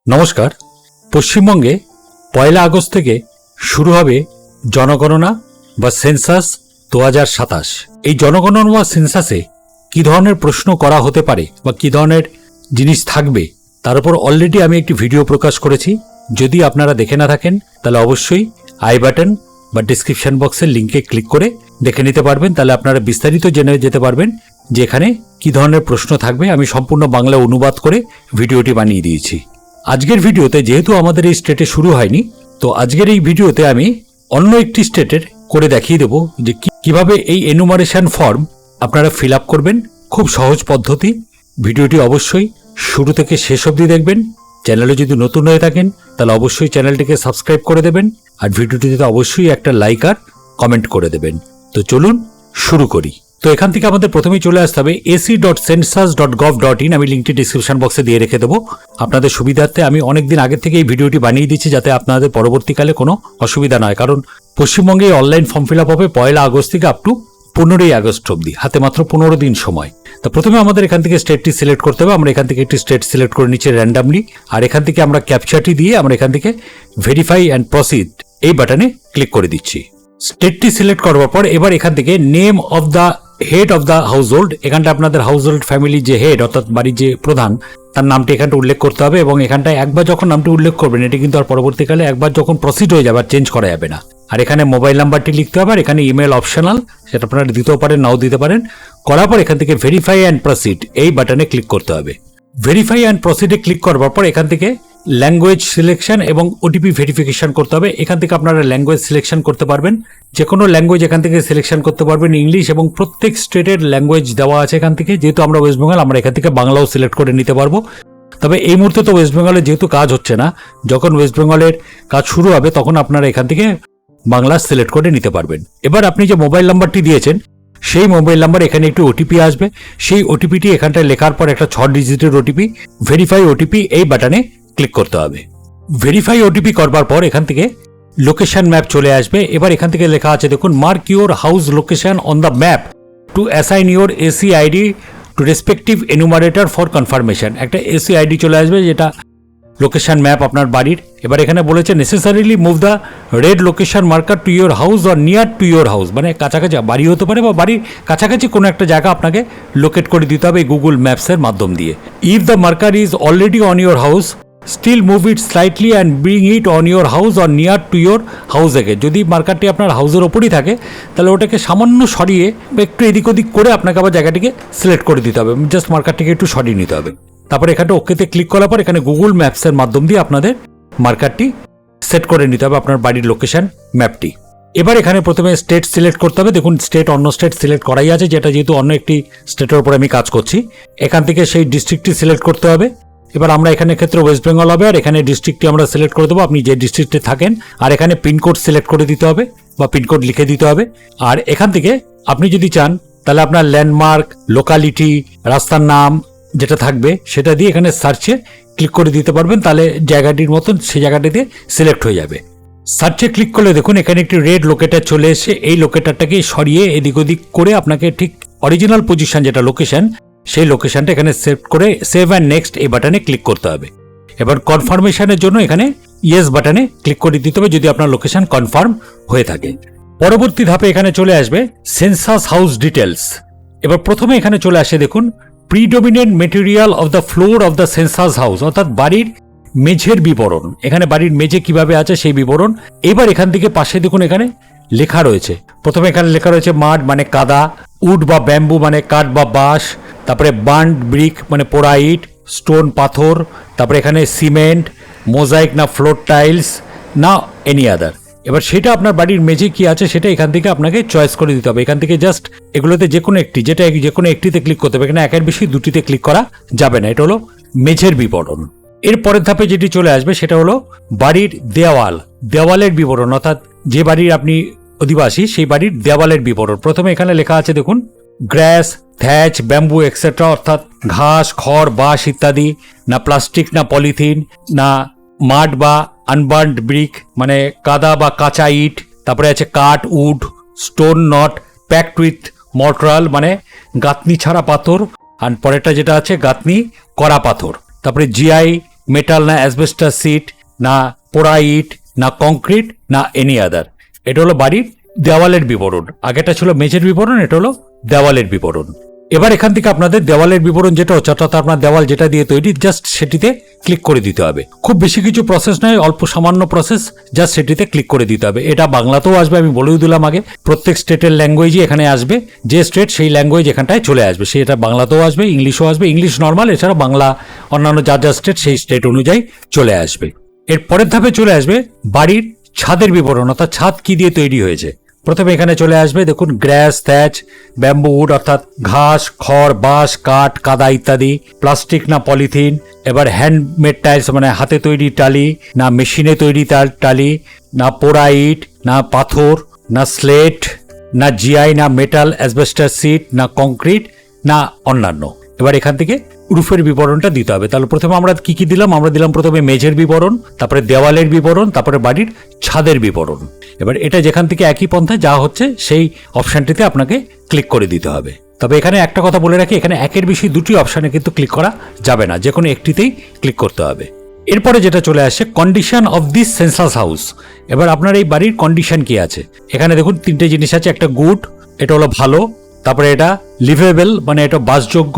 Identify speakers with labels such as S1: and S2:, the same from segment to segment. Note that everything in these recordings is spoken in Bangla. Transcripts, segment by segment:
S1: নমস্কার। পশ্চিমবঙ্গে ১ আগস্ট থেকে শুরু হবে জনগণনা বা সেন্সাস ২০২৭। এই জনগণনা বা সেন্সাসে কী ধরনের প্রশ্ন করা হতে পারে বা কী ধরনের জিনিস থাকবে তার উপর অলরেডি আমি একটি ভিডিও প্রকাশ করেছি। যদি আপনারা দেখে না থাকেন তাহলে অবশ্যই আই বাটন বা ডিসক্রিপশন বক্সের লিঙ্কে ক্লিক করে দেখে নিতে পারবেন। তাহলে আপনারা বিস্তারিত জেনে যেতে পারবেন যে এখানে কী ধরনের প্রশ্ন থাকবে। আমি সম্পূর্ণ বাংলা অনুবাদ করে ভিডিওটি বানিয়ে দিয়েছি। আজকের ভিডিওতে যেহেতু আমাদের এই স্টেটে শুরু হয়নি, তো আজকের এই ভিডিওতে আমি অন্য একটি স্টেটের করে দেখিয়ে দেব যে কিভাবে এই এনুমারেশন ফর্ম আপনারা ফিল আপ করবেন। খুব সহজ পদ্ধতি। ভিডিওটি অবশ্যই শুরু থেকে শেষ অবধি দেখবেন। চ্যানেলে যদি নতুন হয়ে থাকেন তাহলে অবশ্যই চ্যানেলটিকে সাবস্ক্রাইব করে দেবেন আর ভিডিওটিতে অবশ্যই একটা লাইক আর কমেন্ট করে দেবেন। তো চলুন শুরু করি। তো এখান থেকে আমাদের প্রথমেই চলে আসতে হবে ac.census.gov.in। আমি লিঙ্কটি ডিসক্রিপশন বক্সে দিয়ে রেখে দেবো আপনাদের সুবিধার্থে। আমি অনেকদিন আগে থেকে এই ভিডিওটি বানিয়ে দিচ্ছি যাতে আপনাদের পরবর্তীকালে কোনো অসুবিধা না হয়, কারণ পশ্চিমবঙ্গে অনলাইন ফর্ম ফিল আপ হবে ১ আগস্ট থেকে আপ টু ১৫ই আগস্ট অবধি, হাতে মাত্র ১৫ দিন সময়। তো প্রথমে আমাদের এখান থেকে স্টেটটি সিলেক্ট করতে হবে। আমরা এখান থেকে একটি স্টেট সিলেক্ট করে নিচ্ছি র্যান্ডামলি, আর এখান থেকে আমরা ক্যাপচাটি দিয়ে আমরা এখান থেকে ভেরিফাই অ্যান্ড প্রসিড এই বাটনে ক্লিক করে দিচ্ছি। স্টেটটি সিলেক্ট করবার পর এবার এখান থেকে name of the head of the house hold, এখানটা আপনাদের হাউস হোল্ড ফ্যামিলির যে হেড অর্থাৎ বাড়ির যে প্রধান তার নামটি এখানটা উল্লেখ করতে হবে। এবং এখানটায় একবার যখন নামটি উল্লেখ করবেন এটি কিন্তু আর পরবর্তীকালে একবার যখন প্রসিড হয়ে যাবে আর চেঞ্জ করা যাবে না। আর এখানে মোবাইল নাম্বারটি লিখতে হবে, আর এখানে ইমেল অপশনাল, সেটা আপনারা দিতেও পারেন নাও দিতে পারেন। করার পর এখান থেকে ভেরিফাই অ্যান্ড প্রসিড এই বাটনে ক্লিক করতে হবে। ভেরিফাই অ্যান্ড প্রসিডে ক্লিক করবার পর এখান থেকে ল্যাঙ্গুয়েজ সিলেকশন এবং ওটিপি ভেরিফিকেশন করতে হবে। এখান থেকে আপনারা ল্যাঙ্গুয়েজ সিলেকশন করতে পারবেন, যে কোনো ল্যাঙ্গুয়েজ এখান থেকে সিলেকশন করতে পারবেন, ইংলিশ, এবং প্রত্যেক স্টেটের ল্যাঙ্গুয়েজ দেওয়া আছে এখান থেকে। যেহেতু আমরা ওয়েস্ট বেঙ্গল, আমরা এখান থেকে বাংলাও সিলেক্ট করে নিতে পারবো। তবে এই মুহূর্তে তো ওয়েস্ট বেঙ্গলে যেহেতু কাজ হচ্ছে না, যখন ওয়েস্ট বেঙ্গলের কাজ শুরু হবে তখন আপনারা এখান থেকে বাংলা সিলেক্ট করে নিতে পারবেন। এবার আপনি যে মোবাইল নাম্বারটি দিয়েছেন সেই মোবাইল নাম্বার এখানে একটি ওটিপি আসবে। সেই ওটিপিটি এখানটায় লেখার পর একটা 6 ডিজিটের ওটিপি, ভেরিফাই ওটিপি এই বাটনে ক্লিক করতে হবে। ভেরিফাই ওটিপি করবার পর এখান থেকে লোকেশন ম্যাপ চলে আসবে। এবার এখান থেকে লেখা আছে দেখুন, mark your house location on the map to assign your AC ID to respective enumerator for confirmation. একটা এসি আইডি চলে আসবে যেটা লোকেশন ম্যাপ আপনার বাড়ির। এবার এখানে বলেছে necessarily move the red location marker two your house or near to your house, মানে কাছাকাছি বাড়ি হতে পারে বা বাড়ির কাছাকাছি কোনো একটা জায়গা আপনাকে লোকেট করে দিতে হবে গুগল ম্যাপসের মাধ্যম দিয়ে। If the marker is already on your house still move it slightly and bring it on your house or near to your house again. যদি মার্কারটি আপনার হাউসের ওপরই থাকে তাহলে ওটাকে সামান্য সরিয়ে বা একটু এদিক ওদিক করে আপনাকে আবার জায়গাটিকে সিলেক্ট করে দিতে হবে। জাস্ট মার্কারটিকে একটু সরিয়ে নিতে হবে। তারপরে এখানটা ওকেতে ক্লিক করার পর এখানে গুগল ম্যাপসের মাধ্যম দিয়ে আপনাদের মার্কারটি সেট করে নিতে হবে, আপনার বাড়ির লোকেশন ম্যাপটি। এবার এখানে প্রথমে স্টেট সিলেক্ট করতে হবে। দেখুন স্টেট অন্য স্টেট সিলেক্ট করাই আছে, যেটা যেহেতু অন্য একটি স্টেটের উপর আমি কাজ করছি। এখান থেকে সেই ডিস্ট্রিক্টটি সিলেক্ট করতে হবে। এবার আমরা এখানে ক্ষেত্রে ওয়েস্ট বেঙ্গল হবে, আর এখানে ডিস্ট্রিক্টটি আমরা সিলেক্ট করে দেবো, আপনি যে ডিস্ট্রিক্টে থাকেন। আর এখানে পিনকোড সিলেক্ট করে দিতে হবে বা পিনকোড লিখে দিতে হবে। আর এখান থেকে আপনি যদি চান তাহলে আপনার ল্যান্ডমার্ক, লোকালিটি, রাস্তার নাম যেটা থাকবে সেটা দিয়ে এখানে সার্চে ক্লিক করে দিতে পারবেন। তাহলে জায়গাটির মতন সেই জায়গাটিতে সিলেক্ট হয়ে যাবে। সার্চে ক্লিক করলে দেখুন এখানে একটি রেড লোকেটার চলে এসে এই লোকেটারটাকে সরিয়ে এদিক ওদিক করে আপনাকে ঠিক অরিজিনাল পজিশন যেটা লোকেশন সেই লোকেশনটা এখানে সেভ করে সেভ অ্যান্ড নেক্সট এই বাটনে ক্লিক করতে হবে। এবার কনফার্মেশনের জন্য এখানে ইয়েস বাটনে ক্লিক করে দিতে হবে যদি আপনার লোকেশন কনফার্ম হয়ে থাকে। পরবর্তী ধাপে এখানে চলে আসবে সেন্সাস হাউস ডিটেলস। এবার প্রথমে এখানে চলে আসে দেখুন predominant material of the floor of the census house, অর্থাৎ বাড়ির মেঝের বিবরণ। এখানে বাড়ির মেঝে কিভাবে আছে সেই বিবরণ। এবার এখান থেকে পাশে দেখুন এখানে লেখা রয়েছে, প্রথমে এখানে লেখা রয়েছে মাড মানে কাদা, উড বা ব্যাম্বু মানে কাঠ বা বাঁশ, তারপরে বার্নড ব্রিক মানে পোড়া ইট, স্টোন পাথর, তারপরে এখানে সিমেন্ট, মোজাইক না ফ্লোর টাইলস না এনি আদার। এবার সেটা আপনার বাড়ির মেঝে কি আছে সেটা এখান থেকে আপনাকে চয়েস করে দিতে হবে। এখান থেকে জাস্ট এগুলোতে যে কোনো একটি, যেটা যে কোনো একটিতে ক্লিক করতে হবে। এখানে একের বেশি দুটিতে ক্লিক করা যাবে না। এটা হলো মেঝের বিবরণ। এর পরের ধাপে যেটি চলে আসবে সেটা হলো বাড়ির দেওয়াল, দেওয়ালের বিবরণ, অর্থাৎ যে বাড়ির আপনি অধিবাসী সেই বাড়ির দেওয়ালের বিবরণ। প্রথমে এখানে লেখা আছে দেখুন গ্রাস, থ্যাচ, ব্যাম্বু এক্সেট্রা, অর্থাৎ ঘাস, খড়, বাঁশ ইত্যাদি, না প্লাস্টিক না পলিথিন, না মাড বা আনবার্নড ব্রিক মানে কাদা বা কাঁচা ইট, তারপরে আছে কাঠ, wood, stone not packed with mortar মানে গাঁথনি ছাড়া পাথর, আর পরেরটা যেটা আছে গাঁথনি করা পাথর, তারপরে জিআই মেটাল না অ্যাসবেস্টাস সিট না পোড়া ইট না কংক্রিট না এনি আদার। এটা হলো বাড়ির দেওয়ালের বিবরণ। আগেটা ছিল মেঝের বিবরণ, এটা হলো দেওয়ালের বিবরণ। এবার এখান থেকে আপনাদের দেওয়ালের বিবরণ যেটা হচ্ছে, অর্থাৎ আপনার দেওয়াল যেটা দিয়ে তৈরি, জাস্ট সেটিতে ক্লিক করে দিতে হবে। খুব বেশি কিছু প্রসেস নয়, অল্প সামান্য প্রসেস, জাস্ট সেটিতে ক্লিক করে দিতে হবে। এটা বাংলাতেও আসবে, আমি বলেও দিলাম আগে। প্রত্যেক স্টেটের ল্যাঙ্গুয়েজই এখানে আসবে, যে স্টেট সেই ল্যাঙ্গুয়েজ এখানটায় চলে আসবে। সেটা বাংলাতেও আসবে, ইংলিশও আসবে, ইংলিশ নর্মাল, এছাড়া বাংলা অন্যান্য যা যা স্টেট সেই স্টেট অনুযায়ী চলে আসবে। এর পরের ধাপে চলে আসবে বাড়ির ছাদের বিবরণ, অর্থাৎ ছাদ কি দিয়ে তৈরি হয়েছে। প্রথমে এখানে চলে আসবে দেখুন গ্রাস, থ্যাচ, ব্যাম্বু উড অর্থাৎ ঘাস, খড়, বাঁশ, কাঠ, কাদা ইত্যাদি, প্লাস্টিক না পলিথিন। এবার হ্যান্ডমেড টাইলস মানে হাতে তৈরি টালি না মেশিনে তৈরি টালি, না পোড়া ইট না পাথর, না স্লেট, না জিআই, না মেটাল অ্যাসবেস্টাস সিট, না কংক্রিট, না অন্যান্য। এবার এখান থেকে রুফের বিবরণটা দিতে হবে। তাহলে প্রথমে আমরা কি কি দিলাম? আমরা দিলাম প্রথমে মেঝের বিবরণ, তারপরে দেওয়ালের বিবরণ, তারপরে বাড়ির ছাদের বিবরণ। এবার এটা যেখান থেকে একই পন্থায় যা হচ্ছে সেই অপশানটিতে আপনাকে ক্লিক করে দিতে হবে। তবে এখানে একটা কথা বলে রাখি, এখানে একের বেশি দুটি অপশানে কিন্তু ক্লিক করা যাবে না, যে কোনো একটিতেই ক্লিক করতে হবে। এরপরে যেটা চলে আসছে condition of this census house. এবার আপনার এই বাড়ির কন্ডিশন কি আছে, এখানে দেখুন তিনটে জিনিস আছে। একটা গুড, এটা হলো ভালো, তারপরে এটা লিভেবল মানে এটা বাসযোগ্য,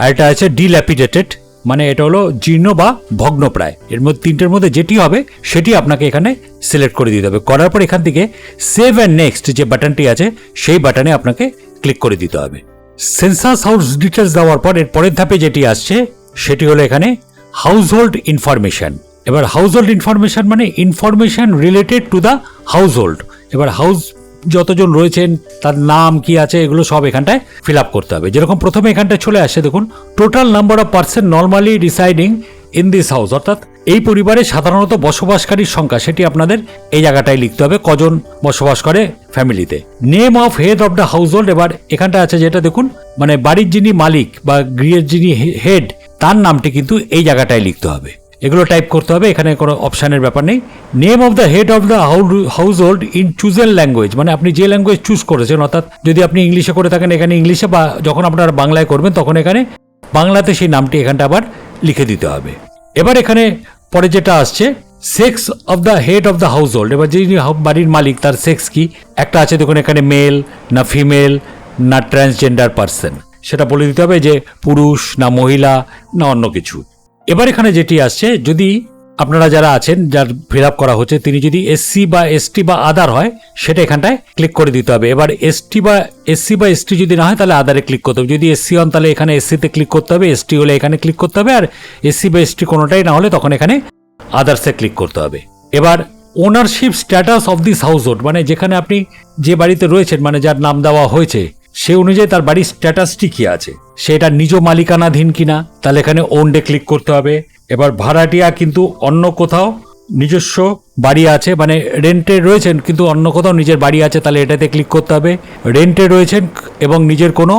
S1: আর এটা আছে ডিল্যাপিডেটেড মানে এটা হলো জীর্ণ বা ভগ্নপ্রায়। এর মধ্যে তিনটের মধ্যে যেটি হবে সেটি আপনাকে এখানে সিলেক্ট করে দিতে হবে। করার পর এখান থেকে সেভ অ্যান্ড নেক্সট যে বাটনটি আছে সেই বাটনে আপনাকে ক্লিক করে দিতে হবে। সেন্সাস হাউস ডিটেলস দেওয়ার পর এর পরের ধাপে যেটি আসছে সেটি হলো এখানে হাউস হোল্ড ইনফরমেশন। এবার হাউস হোল্ড ইনফরমেশন মানে information related to the house hold. এবার হাউস যতজন রয়েছেন তার নাম কি আছে এগুলো সব এখানটায় ফিল আপ করতে হবে। যেরকম প্রথমে এখানটায় চলে আসে দেখুন total number of person normally residing in this house, অর্থাৎ এই পরিবারে সাধারণত বসবাসকারীর সংখ্যা সেটি আপনাদের এই জায়গাটায় লিখতে হবে, কজন বসবাস করে ফ্যামিলিতে। Name of head of the house hold, এবার এখানটা আছে যেটা দেখুন মানে বাড়ির যিনি মালিক বা গৃহের যিনি হেড তার নামটি কিন্তু এই জায়গাটায় লিখতে হবে। এগুলো টাইপ করতে হবে, এখানে কোনো অপশানের ব্যাপার নেই। Name of the head of the household in chosen language মানে আপনি যে ল্যাঙ্গুয়েজ চুজ করেছেন, অর্থাৎ যদি আপনি ইংলিশে করে থাকেন এখানে ইংলিশে, বা যখন আপনারা বাংলায় করবেন তখন এখানে বাংলাতে সেই নামটি এখানটা আবার লিখে দিতে হবে। এবার এখানে পরে যেটা আসছে sex of the head of the house hold, এবার যিনি বাড়ির মালিক তার সেক্স কি, একটা আছে দেখুন এখানে মেল না ফিমেল না ট্রান্সজেন্ডার পার্সন, সেটা বলে দিতে হবে যে পুরুষ না মহিলা না অন্য কিছু। এবার এখানে যেটি আসছে যদি আপনারা যারা আছেন যার ফিল আপ করা হচ্ছে তিনি যদি এসসি বা এসটি বা আদার হয় সেটা এখানটায় ক্লিক করে দিতে হবে। এবার এসসি বা এসটি যদি না হয় তাহলে আদারে ক্লিক করতে হবে। যদি এসসি হন তাহলে এখানে এসসিতে ক্লিক করতে হবে, এসটি হলে এখানে ক্লিক করতে হবে, আর এসসি বা এসটি কোনোটাই না হলে তখন এখানে আদার্সে ক্লিক করতে হবে। এবার ownership status of this house hold মানে যেখানে আপনি যে বাড়িতে রয়েছেন মানে যার নাম দেওয়া হয়েছে সে অনুযায়ী তার বাড়ির স্ট্যাটাসটি কি আছে, সেটা নিজ মালিকানাধীন কিনা, তাহলে এখানে ওনডে ক্লিক করতে হবে। এবার ভাড়াটিয়া কিন্তু অন্য কোথাও নিজস্ব বাড়ি আছে মানে রেন্টে রয়েছেন কিন্তু অন্য কোথাও নিজের বাড়ি আছে তাহলে এটাতে ক্লিক করতে হবে। রেন্টে রয়েছেন এবং নিজের কোনো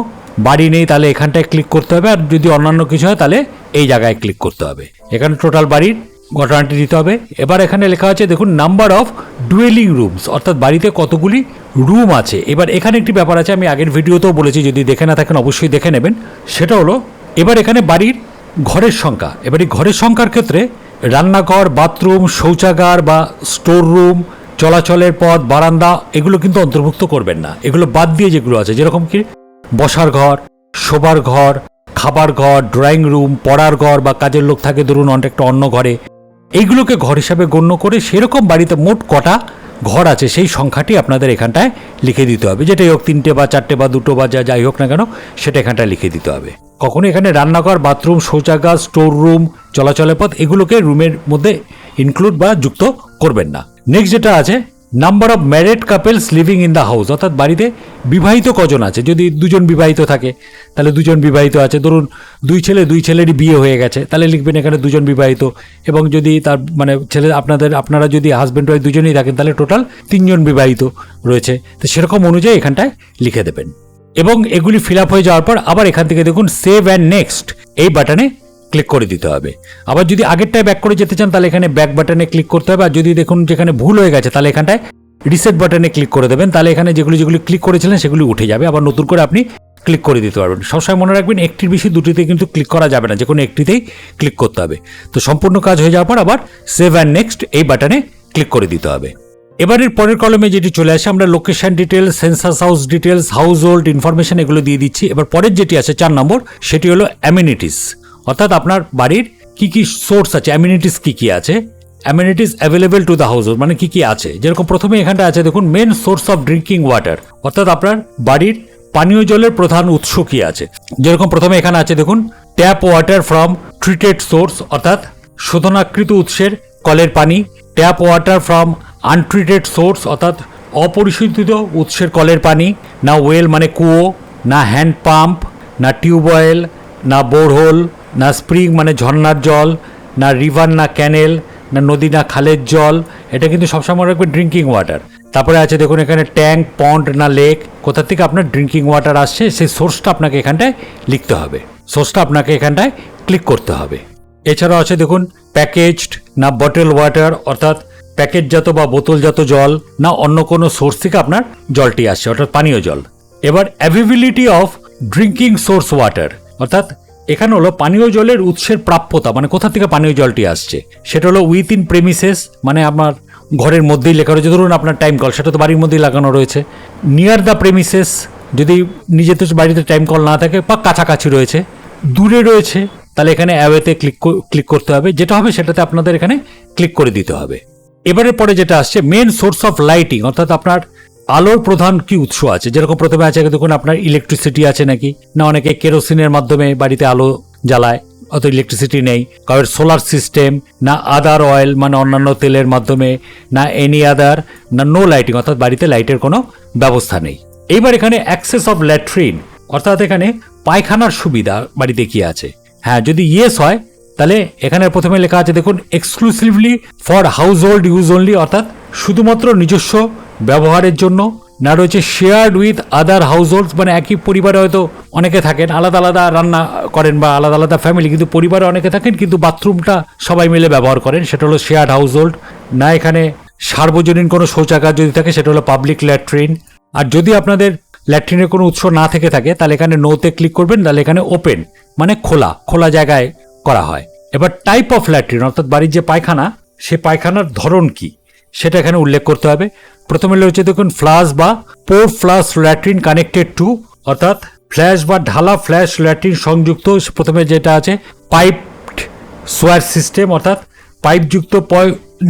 S1: বাড়ি নেই তাহলে এখানটায় ক্লিক করতে হবে, আর যদি অন্যান্য কিছু হয় তাহলে এই জায়গায় ক্লিক করতে হবে। এখানে টোটাল বাড়ির ঘটনাটি দিতে হবে। এবার এখানে লেখা আছে দেখুন নাম্বার অফ ডুয়েলিং রুমস অর্থাৎ বাড়িতে কতগুলি রুম আছে। এবার এখানে একটি ব্যাপার আছে, আমি আগের ভিডিওতেও বলেছি, যদি দেখে না থাকেন অবশ্যই দেখে নেবেন। সেটা হলো এবার এখানে বাড়ির ঘরের সংখ্যা। এবার এই ঘরের সংখ্যার ক্ষেত্রে রান্নাঘর, বাথরুম, শৌচাগার বা স্টোর রুম, চলাচলের পথ, বারান্দা এগুলো কিন্তু অন্তর্ভুক্ত করবেন না। এগুলো বাদ দিয়ে যেগুলো আছে যেরকম কি বসার ঘর, শোবার ঘর, খাবার ঘর, ড্রয়িং রুম, পড়ার ঘর বা কাজের লোক থাকে ধরুন একটা অন্য ঘরে, এইগুলোকে ঘর হিসাবে গণ্য করে সেরকম বাড়িতে মোট কটা ঘর আছে সেই সংখ্যাটি আপনাদের এখানটায় লিখে দিতে হবে। যেটাই হোক 3টে বা 4টে বা 2টো বা যাই হোক না কেন সেটা এখানটায় লিখে দিতে হবে। কখনো এখানে রান্নাঘর, বাথরুম, শৌচাগার, স্টোর রুম, চলাচলের পথ এগুলোকে রুমের মধ্যে ইনক্লুড বা যুক্ত করবেন না। নেক্সট যেটা আছে number of married couples living in the house অর্থাৎ বাড়িতে বিবাহিত কজন আছে। যদি দুজন বিবাহিত থাকে তাহলে দুজন বিবাহিত আছে, ধরুন দুই ছেলেরই বিয়ে হয়ে গেছে তাহলে লিখবেন এখানে দুজন বিবাহিত, এবং যদি তার মানে ছেলে আপনারা যদি হাজব্যান্ড ওয়াইফ দুজনেই থাকেন তাহলে টোটাল 3জন বিবাহিত রয়েছে, তো সেরকম অনুযায়ী এখানটায় লিখে দেবেন। এবং এগুলি ফিল আপ হয়ে যাওয়ার পর আবার এখান থেকে দেখুন সেভ অ্যান্ড নেক্সট এই বাটনে ক্লিক করে দিতে হবে। আবার যদি আগেরটায় ব্যাক করে যেতে চান তাহলে এখানে ব্যাক বাটনে ক্লিক করতে হবে, আর যদি দেখুন যেখানে ভুল হয়ে গেছে তাহলে এখানটায় রিসেট বাটনে ক্লিক করে দেবেন, তাহলে এখানে যেগুলি ক্লিক করেছিলেন সেগুলি উঠে যাবে, আবার নতুন করে আপনি ক্লিক করে দিতে পারবেন। সবসময় মনে রাখবেন একটির বেশি দুটিতে কিন্তু ক্লিক করা যাবে না, যে কোনো একটিতেই ক্লিক করতে হবে। তো সম্পূর্ণ কাজ হয়ে যাওয়ার পর আবার সেভ অ্যান্ড নেক্সট এই বাটনে ক্লিক করে দিতে হবে। এবারের পরের কলমে যেটি চলে আসে, আমরা location details, census house details, house hold information এগুলো দিয়ে দিচ্ছি। এবার পরের যেটি আছে 4 নম্বর, সেটি হলো অ্যামিনিটিস, অর্থাৎ আপনার বাড়ির কি কি সোর্স আছে, অ্যামিনিটিস কি কি আছে, amenities available to the household মানে কি কি আছে। যেরকম প্রথমে এখানটা আছে দেখুন main source of drinking water, অর্থাৎ আপনার বাড়ির পানীয় জলের প্রধান উৎস কি আছে। যেরকম প্রথমে এখানে আছে দেখুন tap water from treated source, অর্থাৎ শোধনাকৃত উৎসের কলের পানি। Tap water from untreated source, অর্থাৎ অপরিশোধিত উৎসের কলের পানি। না ওয়েল মানে কুয়ো, না হ্যান্ড পাম্প, না টিউবওয়েল, না বোরহোল, না স্প্রিং মানে ঝর্ণার জল, না রিভার না ক্যানেল, না নদী না খালের জল। এটা কিন্তু সবসময় রাখবে ড্রিঙ্কিং ওয়াটার। তারপরে আছে দেখুন এখানে ট্যাঙ্ক, পন্ড না লেক, কোথা থেকে আপনার ড্রিঙ্কিং ওয়াটার আসছে সেই সোর্সটা আপনাকে এখানটায় লিখতে হবে, সোর্সটা আপনাকে এখানটায় ক্লিক করতে হবে। এছাড়াও আছে দেখুন প্যাকেজড না বটল ওয়াটার, অর্থাৎ প্যাকেটজাত বা বোতলজাত জল, না অন্য কোনো সোর্স থেকে আপনার জলটি আসছে, অর্থাৎ পানীয় জল। এবার availability of drinking source water, অর্থাৎ এখানে হলো পানীয় জলের উৎসের প্রাপ্যতা, মানে কোথা থেকে পানীয় জলটি আসছে। সেটা হলো উইথ ইন প্রেমিসেস, মানে আপনার ঘরের মধ্যেই লেখা রয়েছে, ধরুন আপনার টাইম কল, সেটা তো বাড়ির মধ্যেই লাগানো রয়েছে। নিয়ার দ্য প্রেমিসেস, যদি নিজেদের বাড়িতে টাইম কল না থাকে বা কাছাকাছি রয়েছে, দূরে রয়েছে, তাহলে এখানে অ্যাওয়েতে ক্লিক করতে হবে, যেটা হবে সেটাতে আপনাদের এখানে ক্লিক করে দিতে হবে। এবারের পরে যেটা আসছে মেন সোর্স অফ লাইটিং, অর্থাৎ আপনার আলোর প্রধান কি উৎস আছে। যেরকম প্রথমে আছে দেখুন আপনার ইলেকট্রিসিটি আছে নাকি, না অনেকে কেরোসিনের মাধ্যমে বাড়িতে আলো জ্বালায়, অত ইলেকট্রিসিটি নেই। কারোর সোলার সিস্টেম, না আদার অয়েল মানে অন্যান্য তেলের মাধ্যমে, না এনি আদার, না নো লাইটিং, অর্থাৎ বাড়িতে লাইটের কোনো ব্যবস্থা নেই। এইবার এখানে অ্যাক্সেস অফ ল্যাট্রিন, অর্থাৎ এখানে পায়খানার সুবিধা বাড়িতে কি আছে। হ্যাঁ, যদি ইয়েস হয় তাহলে এখানে প্রথমে লেখা আছে দেখুন exclusively for house hold use only, অর্থাৎ শুধুমাত্র নিজস্ব ব্যবহারের জন্য। না রয়েছে shared with other house hold, মানে একই পরিবারে হয়তো অনেকে থাকেন, আলাদা আলাদা রান্না করেন বা আলাদা আলাদা ফ্যামিলি, কিন্তু পরিবারে অনেকে থাকেন কিন্তু বাথরুমটা সবাই মিলে ব্যবহার করেন, সেটা হলো শেয়ার্ড হাউস হোল্ড। না এখানে সার্বজনীন কোনো শৌচাগার যদি থাকে সেটা হলো পাবলিক ল্যাট্রিন। আর যদি আপনাদের ল্যাট্রিনের কোনো উৎস না থেকে থাকে তাহলে এখানে নোতে ক্লিক করবেন, তাহলে এখানে ওপেন মানে খোলা জায়গায় করা হয়। এবার টাইপ অফ ল্যাট্রিন, অর্থাৎ বাড়ির যে পায়খানা, সে পায়খানার ধরন কি সেটা এখানে উল্লেখ করতে হবে। প্রথমে রয়েছে দেখুন ফ্লাশ বা পোর ফ্লাশ ল্যাট্রিন কানেক্টেড টু, অর্থাৎ ফ্ল্যাশ বা ঢালা ফ্ল্যাশ ল্যাট্রিন সংযুক্ত। প্রথমে যেটা আছে পাইপড সোয়ার সিস্টেম, অর্থাৎ পাইপযুক্ত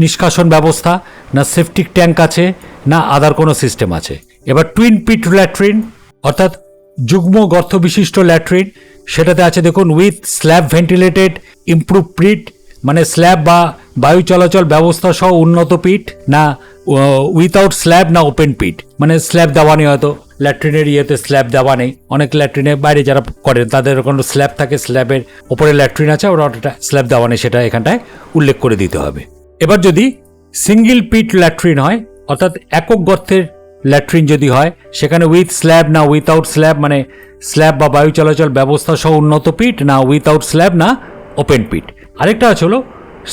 S1: নিষ্কাশন ব্যবস্থা। না সেপটিক ট্যাঙ্ক আছে, না আদার কোনো সিস্টেম আছে। এবার টুইন পিট ল্যাট্রিন, অর্থাৎ যুগ্ম গর্ত বিশিষ্ট ল্যাট্রিন, সেটাতে আছে দেখুন উইথ স্ল্যাব ভেন্টিলেটেড ইমপ্রুভ পিট, মানে স্ল্যাব বা বায়ু চলাচল ব্যবস্থা সহ উন্নত পিট। না উইথাউট স্ল্যাব, না ওপেন পিট, মানে স্ল্যাব দেওয়া নেই, হয়তো ল্যাট্রিনের ইয়েতে স্ল্যাব দেওয়া নেই। অনেক ল্যাট্রিনের বাইরে যারা করেন তাদের কোনো স্ল্যাব থাকে, স্ল্যাবের ওপরে ল্যাট্রিন আছে, ওরা ওটা স্ল্যাব দেওয়া নেই, সেটা এখানটায় উল্লেখ করে দিতে হবে। এবার যদি সিঙ্গেল পিট ল্যাট্রিন হয়, অর্থাৎ একক গর্তের ল্যাট্রিন যদি হয়, সেখানে উইথ স্ল্যাব, না উইথাউট স্ল্যাব, মানে স্ল্যাব বা বায়ু চলাচল ব্যবস্থা সহ উন্নত পিট, না উইথাউট স্ল্যাব, না ওপেন পিট। আরেকটা আছে হলো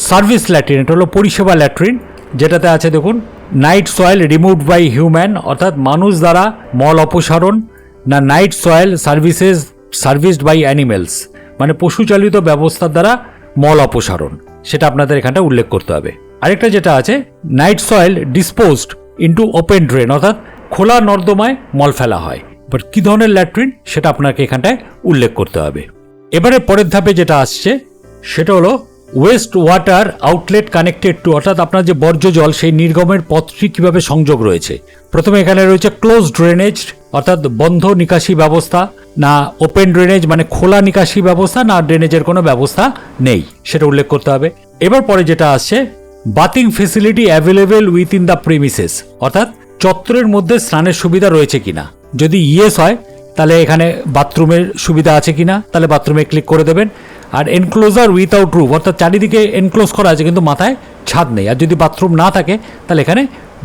S1: সার্ভিস ল্যাট্রিন, এটা হলো পরিষেবা ল্যাট্রিন, যেটাতে আছে দেখুন night soil removed by human, অর্থাৎ মানুষ দ্বারা মল অপসারণ। না night soil serviced by animals, মানে পশুচালিত ব্যবস্থার দ্বারা মল অপসারণ, সেটা আপনাদের এখানটা উল্লেখ করতে হবে। আরেকটা যেটা আছে night soil disposed into open drain, অর্থাৎ খোলা নর্দমায় মল ফেলা হয়। বাট কী ধরনের ল্যাট্রিন সেটা আপনাকে এখানটায় উল্লেখ করতে হবে। এবারে পরের ধাপে যেটা আসছে সেটা হলো West water outlet connected to, অর্থাৎ আপনার যে বর্জ্য জল সেই নির্গমের পথটি কিভাবে সংযোগ রয়েছে। প্রথমে এখানে রয়েছে ক্লোজ ড্রেনেজ, অর্থাৎ বন্ধ নিকাশি ব্যবস্থা। না ওপেন ড্রেনেজ মানে খোলা নিকাশি ব্যবস্থা, না ড্রেনেজের কোনো ব্যবস্থা নেই, সেটা উল্লেখ করতে হবে। এবার পরে যেটা আসছে bathing facility available with in the premises, অর্থাৎ চত্বরের মধ্যে স্নানের সুবিধা রয়েছে কিনা। যদি ইয়েস হয় তাহলে এখানে বাথরুমের সুবিধা আছে কিনা, তাহলে বাথরুমে ক্লিক করে দেবেন। আর এনক্লোজার উইথাউট রুফ, অর্থাৎ চারিদিকে এনক্লোজ করা আছে কিন্তু মাথায় ছাদ নেই, আর যদি বাথরুম না থাকে তাহলে এখানে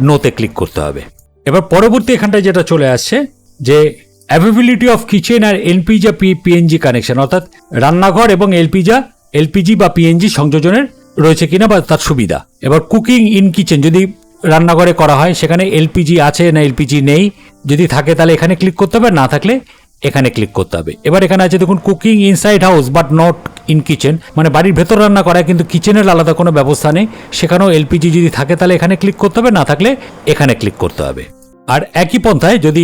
S1: নোতে ক্লিক করতে হবে। এবার পরবর্তী এখানটায় যেটা চলে আসছে যে অ্যাভেবিলিটি অফ কিচেন আর এলপিজি পিএনজি কানেকশন, অর্থাৎ রান্নাঘর এবং এলপিজি বা পিএনজি সংযোজনের রয়েছে কিনা বা তার সুবিধা। এবার কুকিং ইন কিচেন, যদি রান্নাঘরে করা হয় সেখানে এলপিজি আছে না এলপিজি নেই, যদি থাকে তাহলে এখানে ক্লিক করতে হবে, না থাকলে এখানে ক্লিক করতে হবে। এবার এখানে আছে দেখুন cooking inside house but not in kitchen, মানে বাড়ির ভেতর রান্না করা কিন্তু কিচেনের আলাদা কোনো ব্যবস্থা নেই, সেখানেও এলপিজি যদি থাকে তাহলে এখানে ক্লিক করতে হবে, না থাকলে এখানে ক্লিক করতে হবে। আর একই পন্থায় যদি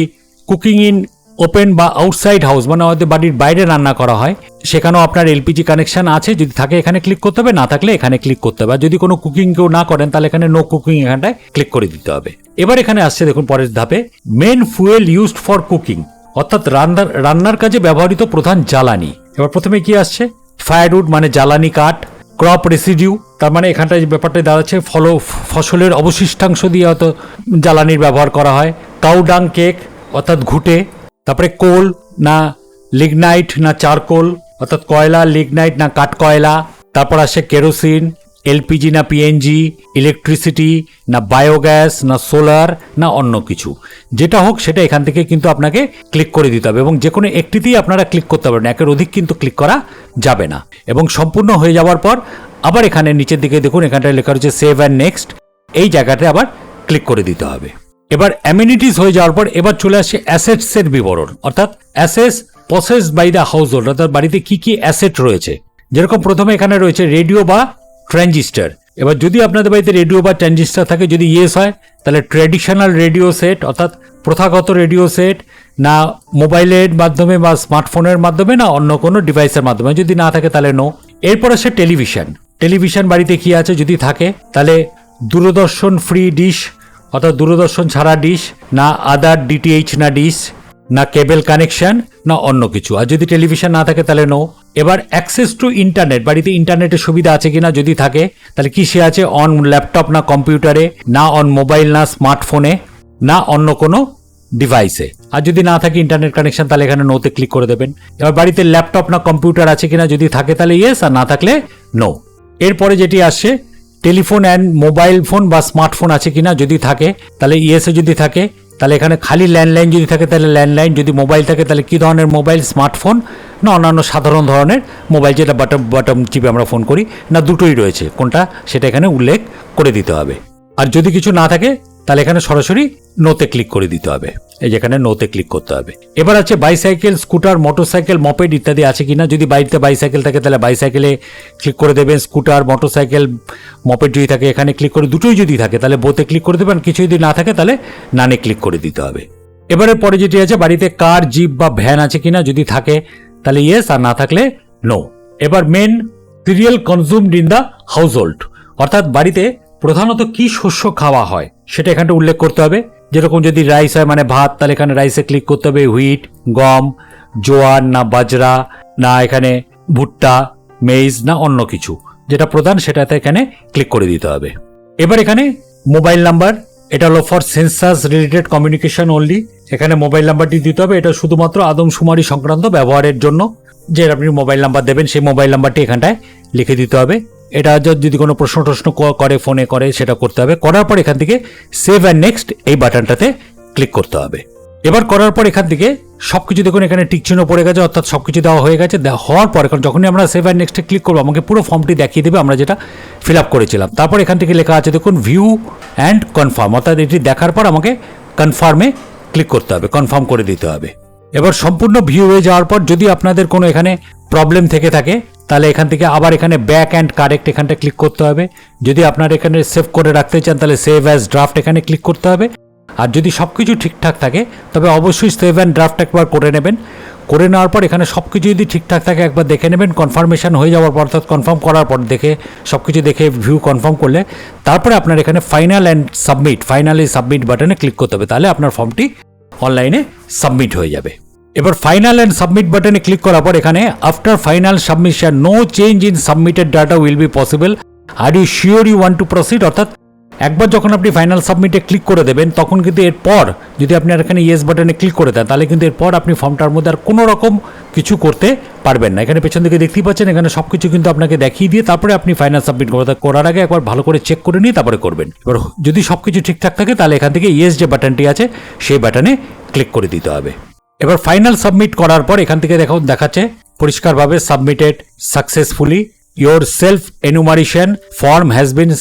S1: কুকিং ইন ওপেন বা আউটসাইড হাউস মানে আমাদের বাড়ির বাইরে রান্না করা হয় সেখানেও আপনার এলপিজি কানেকশন আছে, যদি থাকে এখানে ক্লিক করতে হবে, না থাকলে এখানে ক্লিক করতে হবে। আর যদি কোনো কুকিং কেউ না করেন তাহলে এখানে নো কুকিং এখানটায় ক্লিক করে দিতে হবে। এবার এখানে আসছে দেখুন পরের ধাপে main fuel used for cooking, অর্থাৎ রান্নার কাজে ব্যবহৃত প্রধান জ্বালানি। এবার প্রথমে কি আসছে ফায়ারউড মানে জ্বালানি কাঠ, ক্রপ রেসিডিউ তার মানে এখানটায় যে ব্যাপারটা দাঁড়াচ্ছে ফসলের অবশিষ্টাংশ দিয়ে হয়তো জ্বালানির ব্যবহার করা হয়, কাউডাং কেক অর্থাৎ ঘুটে, তারপরে কোল না লিগনাইট না চারকোল অর্থাৎ কয়লা, লিগনাইট না কাঠ কয়লা, তারপর আসে কেরোসিন, এলপিজি না পিএনজি, ইলেকট্রিসিটি না বায়োগ্যাস না সোলার না অন্য কিছু, যেটা হোক সেটা এখান থেকে কিন্তু আপনাকে ক্লিক করে দিতে হবে এবং যে কোনো একটিতেই আপনারা ক্লিক করতে পারবেন, একের অধিক কিন্তু ক্লিক করা যাবে না। এবং সম্পূর্ণ হয়ে যাওয়ার পর আবার এখানে নিচের দিকে দেখুন এখানটায় লেখা রয়েছে সেভ অ্যান্ড নেক্সট, এই জায়গাতে আবার ক্লিক করে দিতে হবে। এবার অ্যামিনিটিস হয়ে যাওয়ার পর এবার চলে আসছে অ্যাসেটসের বিবরণ, অর্থাৎ assets possessed by the household, অর্থাৎ বাড়িতে কি কি অ্যাসেট রয়েছে। যেরকম প্রথমে এখানে রয়েছে রেডিও বা ট্রানজিস্টার। এবার যদি আপনাদের বাড়িতে রেডিও বা ট্রানজিস্টার থাকে, যদি ইয়েস হয় তাহলে ট্র্যাডিশনাল রেডিও সেট অর্থাৎ প্রথাগত রেডিও সেট, না মোবাইলের মাধ্যমে বা স্মার্টফোনের মাধ্যমে না অন্য কোনো ডিভাইসের মাধ্যমে, যদি না থাকে তাহলে নো। এরপর আসে টেলিভিশন। টেলিভিশন বাড়িতে কি আছে, যদি থাকে তাহলে দূরদর্শন ফ্রি ডিশ অর্থাৎ দূরদর্শন ছাড়া ডিশ, না আদার ডিটিএইচ না ডিশ, না কেবল কানেকশন না অন্য কিছু। আর যদি টেলিভিশন না থাকে তাহলে নো। এবার অ্যাক্সেস টু ইন্টারনেট, বাড়িতে ইন্টারনেটের সুবিধা আছে কিনা, যদি থাকে তাহলে কিসে আছে, অন ল্যাপটপ না কম্পিউটারে, না অন মোবাইল না স্মার্টফোনে, না অন্য কোনো ডিভাইসে। আর যদি না থাকে ইন্টারনেট কানেকশন তাহলে এখানে নোতে ক্লিক করে দেবেন। এবার বাড়িতে ল্যাপটপ না কম্পিউটার আছে কিনা, যদি থাকে তাহলে ইয়েস আর না থাকলে নো। এরপরে যেটি আসছে টেলিফোন অ্যান্ড মোবাইল ফোন বা স্মার্টফোন আছে কিনা, যদি থাকে তাহলে ইয়েসে, যদি থাকে তাহলে এখানে খালি ল্যান্ডলাইন যদি থাকে তাহলে ল্যান্ডলাইন, যদি মোবাইল থাকে তাহলে কী ধরনের মোবাইল, স্মার্টফোন না অন্যান্য সাধারণ ধরনের মোবাইল যেটা বাটন চিপে আমরা ফোন করি, না দুটোই রয়েছে কোনটা সেটা এখানে উল্লেখ করে দিতে হবে। আর যদি কিছু না থাকে তাহলে এখানে সরাসরি নোতে ক্লিক করে দিতে হবে, এই যেখানে নোতে ক্লিক করতে হবে। এবার আছে বাইসাইকেল, স্কুটার, মোটরসাইকেল, মপেড ইত্যাদি আছে কিনা, যদি বাড়িতে বাইসাইকেল থাকে তাহলে বাইসাইকেলে ক্লিক করে দেবেন, স্কুটার, মোটরসাইকেল, মপেড যদি থাকে এখানে ক্লিক করে, দুটোই যদি থাকে তাহলে বোতে ক্লিক করে দেবেন, কিছু যদি না থাকে তাহলে নানে ক্লিক করে দিতে হবে। এবারে পরে যেটি আছে বাড়িতে কার, জিপ বা ভ্যান আছে কিনা, যদি থাকে তাহলে ইয়েস আর না থাকলে নো। এবার main cereal consumed in the household, অর্থাৎ বাড়িতে প্রধানত কি শস্য খাওয়া হয় সেটা এখানটা উল্লেখ করতে হবে। যেরকম যদি রাইস হয় মানে ভাত, তাহলে এখানে রাইসে ক্লিক করতে হবে, হুইট, গম, জোয়ার না বাজরা, না এখানে ভুট্টা, মেইজ না অন্য কিছু, যেটা প্রধান সেটাতে এখানে ক্লিক করে দিতে হবে। এবার এখানে মোবাইল নাম্বার, এটা হলো for census related communication only, এখানে মোবাইল নাম্বারটি দিতে হবে, এটা শুধুমাত্র আদমশুমারি সংক্রান্ত ব্যবহারের জন্য, যে আপনি মোবাইল নাম্বার দেবেন সেই মোবাইল নাম্বারটি এখানটায় লিখে দিতে হবে। এটা যদি কোনো প্রশ্ন করে ফোনে করে সেটা করতে হবে। করার পর এখান থেকে সেভ অ্যান্ড নেক্সট এই বাটনটাতে ক্লিক করতে হবে। এবার করার পর এখান থেকে সবকিছু দেখুন এখানে টিক চিহ্ন পড়ে গেছে, অর্থাৎ সবকিছু দেওয়া হয়ে গেছে। হওয়ার পর এখন যখনই আমরা সেভ অ্যান্ড নেক্সটে ক্লিক করবো আমাকে পুরো ফর্মটি দেখিয়ে দেবে আমরা যেটা ফিল আপ করেছিলাম। তারপর এখান থেকে লেখা আছে দেখুন ভিউ অ্যান্ড কনফার্ম, অর্থাৎ এটি দেখার পর আমাকে কনফার্মে ক্লিক করতে হবে, কনফার্ম করে দিতে হবে। এবার সম্পূর্ণ ভিউ হয়ে যাওয়ার পর যদি আপনাদের কোনো এখানে প্রবলেম থেকে থাকে তাহলে এখান থেকে আবার এখানে ব্যাক অ্যান্ড কারেক্ট এখানটা ক্লিক করতে হবে। যদি আপনার এখানে সেভ করে রাখতে চান তাহলে সেভ অ্যাজ ড্রাফট এখানে ক্লিক করতে হবে। আর যদি সব কিছু ঠিকঠাক থাকে তবে অবশ্যই সেভ অ্যান্ড ড্রাফট একবার করে নেবেন। করে নেওয়ার পর এখানে সব কিছু যদি ঠিকঠাক থাকে একবার দেখে নেবেন, কনফার্মেশন হয়ে যাওয়ার পর অর্থাৎ কনফার্ম করার পর দেখে সব কিছু দেখে ভিউ কনফার্ম করলে তারপরে আপনার এখানে final and submit, finally submit বাটনে ক্লিক করতে হবে, তাহলে আপনার ফর্মটি অনলাইনে সাবমিট হয়ে যাবে। এবার ফাইনাল অ্যান্ড সাবমিট বাটনে ক্লিক করার পর এখানে after final submission no change in submitted data will be possible, are you sure you want to proceed, অর্থাৎ একবার যখন আপনি ফাইনাল সাবমিটে ক্লিক করে দেবেন তখন কিন্তু এরপর যদি আপনি আর এখানে ইয়েস বাটনে ক্লিক করে দেন তাহলে কিন্তু এরপর আপনি ফর্মটার মধ্যে আর কোনো রকম কিছু করতে পারবেন না। এখানে পেছন দিকে দেখতেই পাচ্ছেন এখানে সব কিছু কিন্তু আপনাকে দেখিয়ে দিয়ে তারপরে আপনি ফাইনাল সাবমিট করার আগে একবার ভালো করে চেক করে নিয়ে তারপরে করবেন। এবার যদি সব কিছু ঠিকঠাক থাকে তাহলে এখান থেকে ইয়েস যে বাটনটি আছে সেই বাটনে ক্লিক করে দিতে হবে। এবার ফাইনাল সাবমিট করার পর এখান থেকে দেখাচ্ছে পরিষ্কারভাবে submitted successfully, your self enumeration form has been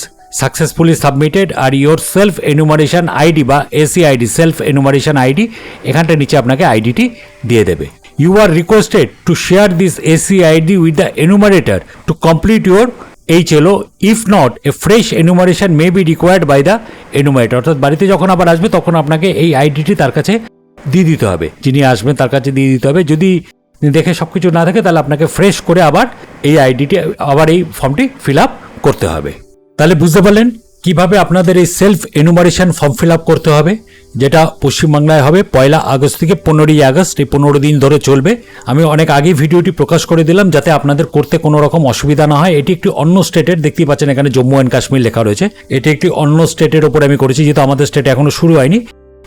S1: successfully submitted আর ইয়োর সেলফ এনুমারেশন আইডি বা এসিআইডি সেলফ এনুমারেশন আইডি এখানটা নিচে আপনাকে আইডিটি দিয়ে দেবে। You are requested to share this SEID with the enumerator to complete your HLO, if not a fresh enumeration may be required by the enumerator. অর্থাৎ বাড়িতে যখন আবার আসবে তখন আপনাকে এই আইডিটি তার কাছে দিয়ে দিতে হবে, যিনি আসবেন তার কাছে দিয়ে দিতে হবে। যদি দেখে সব কিছু না থাকে তাহলে আপনাকে ফ্রেশ করে আবার এই আইডিটি আবার এই ফর্মটি ফিল আপ করতে হবে। তাহলে বুঝতে পারলেন কিভাবে আপনাদের এই self enumeration form fill up করতে হবে, যেটা পশ্চিমবাংলায় হবে 1 আগস্ট থেকে 15 আগস্ট, এই 15 দিন ধরে চলবে। আমি অনেক আগেই ভিডিওটি প্রকাশ করে দিলাম যাতে আপনাদের করতে কোনো রকম অসুবিধা না হয়। এটি একটি অন্য স্টেটের, দেখতেই পাচ্ছেন এখানে জম্মু অ্যান্ড কাশ্মীর লেখা রয়েছে, এটি একটি অন্য স্টেটের ওপর আমি করেছি, যেহেতু আমাদের স্টেটে এখনো শুরু হয়নি।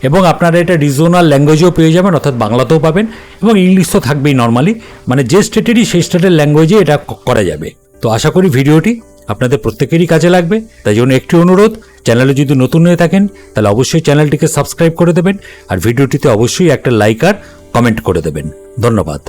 S1: এবং আপনারা এটা রিজনাল ল্যাঙ্গুয়েজেও পেয়ে যাবেন, অর্থাৎ বাংলাতেও পাবেন এবং ইংলিশ তো থাকবেই নর্মালি, মানে যে স্টেটেরই সেই স্টেটের ল্যাঙ্গুয়েজে এটা করা যাবে। তো আশা করি ভিডিওটি আপনাদের প্রত্যেকেরই কাজে লাগবে। তাই জন্য একটি অনুরোধ, চ্যানেলে যদি নতুন হয়ে থাকেন তাহলে অবশ্যই চ্যানেলটিকে সাবস্ক্রাইব করে দেবেন আর ভিডিওটিতে অবশ্যই একটা লাইক আর কমেন্ট করে দেবেন। ধন্যবাদ।